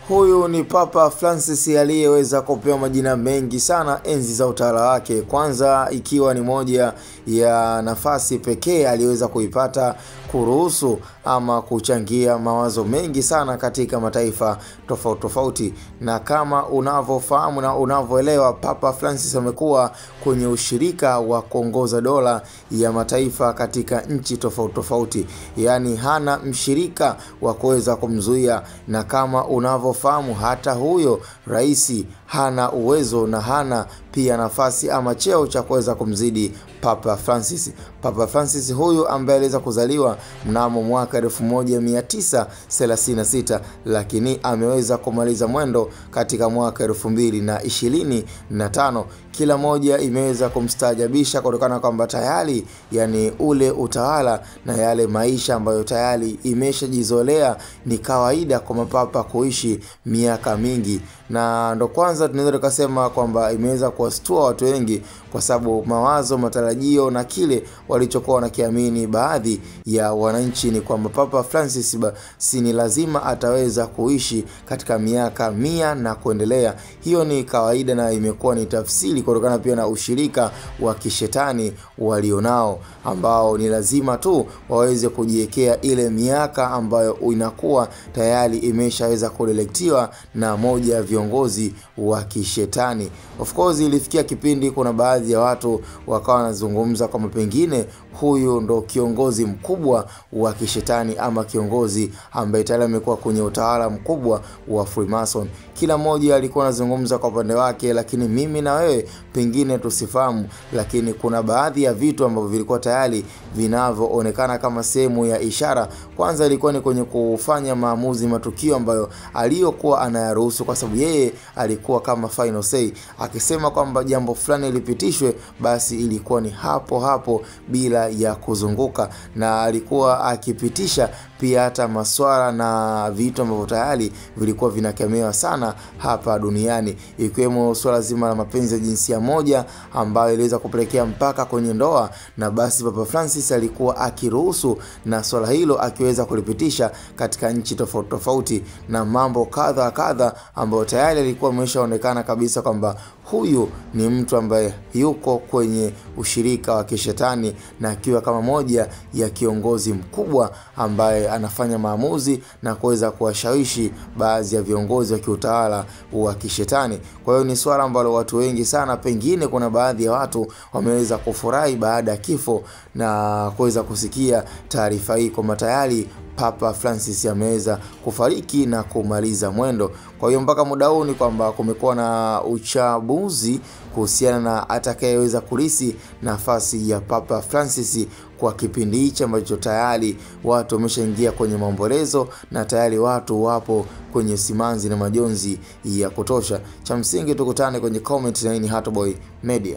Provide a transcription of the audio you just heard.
Huyu ni Papa Francis aliyeweza kupewa majina mengi sana enzi za utawala wake, kwanza ikiwa ni moja ya nafasi pekee aliyeweza kuipata kuruhusu ama kuchangia mawazo mengi sana katika mataifa tofauti tofauti. Na kama unavyofahamu na unavyoelewa, Papa Francis amekuwa kwenye ushirika wa kuongoza dola ya mataifa katika nchi tofauti tofauti, yani hana mshirika wa kuweza kumzuia. Na kama unavyofahamu, hata huyo rais hana uwezo na hana pia nafasi ama cheo cha kuweza kumzidi Papa Francis. Papa Francis huyu ambaye aliweza kuzaliwa mnamo mwaka 1936, lakini ameweza kumaliza mwendo katika mwaka 2025. Kila moja imeweza kumstajabisha kutokana kwamba tayari yani ule utawala na yale maisha ambayo tayari imeshajizolea ni kawaida kwa mapapa kuishi miaka mingi. Na ndo kwanza tunaweza tukasema kwamba imeweza kuwastua watu wengi, kwa sababu mawazo, matarajio na kile walichokuwa wanakiamini baadhi ya wananchi ni kwamba Papa Francis si ni lazima ataweza kuishi katika miaka 100 na kuendelea. Hiyo ni kawaida na imekuwa ni tafsiri kutokana pia na ushirika wa kishetani walionao, ambao ni lazima tu waweze kujiwekea ile miaka ambayo inakuwa tayari imeshaweza kuelektiwa na moja ya viongozi wa kishetani. Of course ilifikia kipindi kuna baadhi ya watu wakawa wanazungumza kwamba pengine huyu ndo kiongozi mkubwa wa kishetani ama kiongozi ambaye tayari amekuwa kwenye utawala mkubwa wa Freemason. Kila mmoja alikuwa anazungumza kwa upande wake, lakini mimi na wewe pengine tusifahamu, lakini kuna baadhi ya vitu ambavyo vilikuwa tayari vinavyoonekana kama sehemu ya ishara. Kwanza ilikuwa ni kwenye kufanya maamuzi, matukio ambayo aliyokuwa anayaruhusu, kwa sababu yeye alikuwa kama final say. Akisema kwamba jambo fulani lipitishwe, basi ilikuwa ni hapo hapo bila ya kuzunguka, na alikuwa akipitisha pia hata maswala na vitu ambavyo tayari vilikuwa vinakemewa sana hapa duniani, ikiwemo swala zima la mapenzi ya jinsia moja ambayo iliweza kupelekea mpaka kwenye ndoa. Na basi Papa Francis alikuwa akiruhusu na swala hilo akiweza kulipitisha katika nchi tofauti tofauti, na mambo kadha kadha ambayo tayari alikuwa ameshaonekana kabisa kwamba huyu ni mtu ambaye yuko kwenye ushirika wa kishetani, na akiwa kama moja ya kiongozi mkubwa ambaye anafanya maamuzi na kuweza kuwashawishi baadhi ya viongozi wa kiutawala wa kishetani. Kwa hiyo ni swala ambalo watu wengi sana, pengine kuna baadhi ya watu wameweza kufurahi baada ya kifo na kuweza kusikia taarifa hii kwamba tayari Papa Francis ameweza kufariki na kumaliza mwendo. Kwa hiyo mpaka muda huu ni kwamba kumekuwa na uchaguzi kuhusiana na atakayeweza kulisi nafasi ya Papa Francis kwa kipindi hichi ambacho tayari watu wameshaingia kwenye maombolezo na tayari watu wapo kwenye simanzi na majonzi ya kutosha. Cha msingi tukutane kwenye comment, na hii ni Hatboy Media.